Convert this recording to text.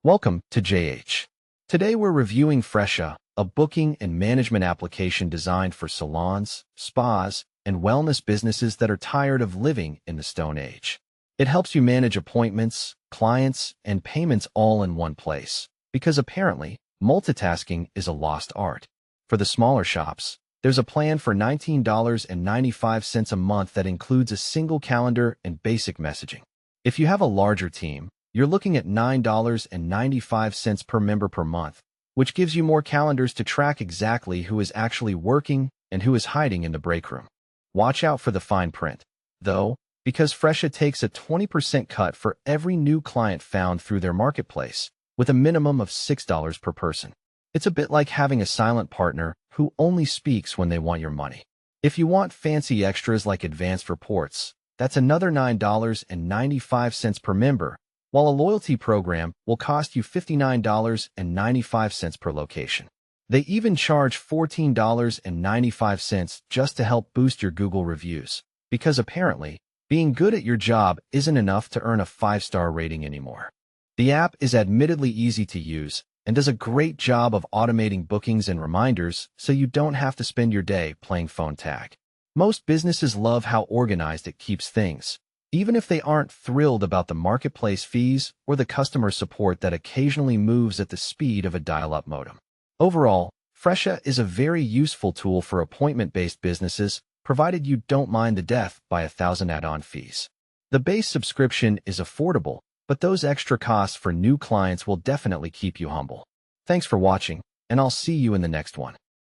Welcome to JH. Today we're reviewing Fresha, a booking and management application designed for salons, spas, and wellness businesses that are tired of living in the Stone Age. It helps you manage appointments, clients, and payments all in one place, because apparently, multitasking is a lost art. For the smaller shops, there's a plan for $19.95 a month that includes a single calendar and basic messaging. If you have a larger team, you're looking at $9.95 per member per month, which gives you more calendars to track exactly who is actually working and who is hiding in the break room. Watch out for the fine print, though, because Fresha takes a 20% cut for every new client found through their marketplace, with a minimum of $6 per person. It's a bit like having a silent partner who only speaks when they want your money. If you want fancy extras like advanced reports, that's another $9.95 per member, while a loyalty program will cost you $59.95 per location. They even charge $14.95 just to help boost your Google reviews, because apparently, being good at your job isn't enough to earn a 5-star rating anymore. The app is admittedly easy to use and does a great job of automating bookings and reminders so you don't have to spend your day playing phone tag. Most businesses love how organized it keeps things, even if they aren't thrilled about the marketplace fees or the customer support that occasionally moves at the speed of a dial-up modem. Overall, Fresha is a very useful tool for appointment-based businesses, provided you don't mind the death by 1,000 add-on fees. The base subscription is affordable, but those extra costs for new clients will definitely keep you humble. Thanks for watching, and I'll see you in the next one.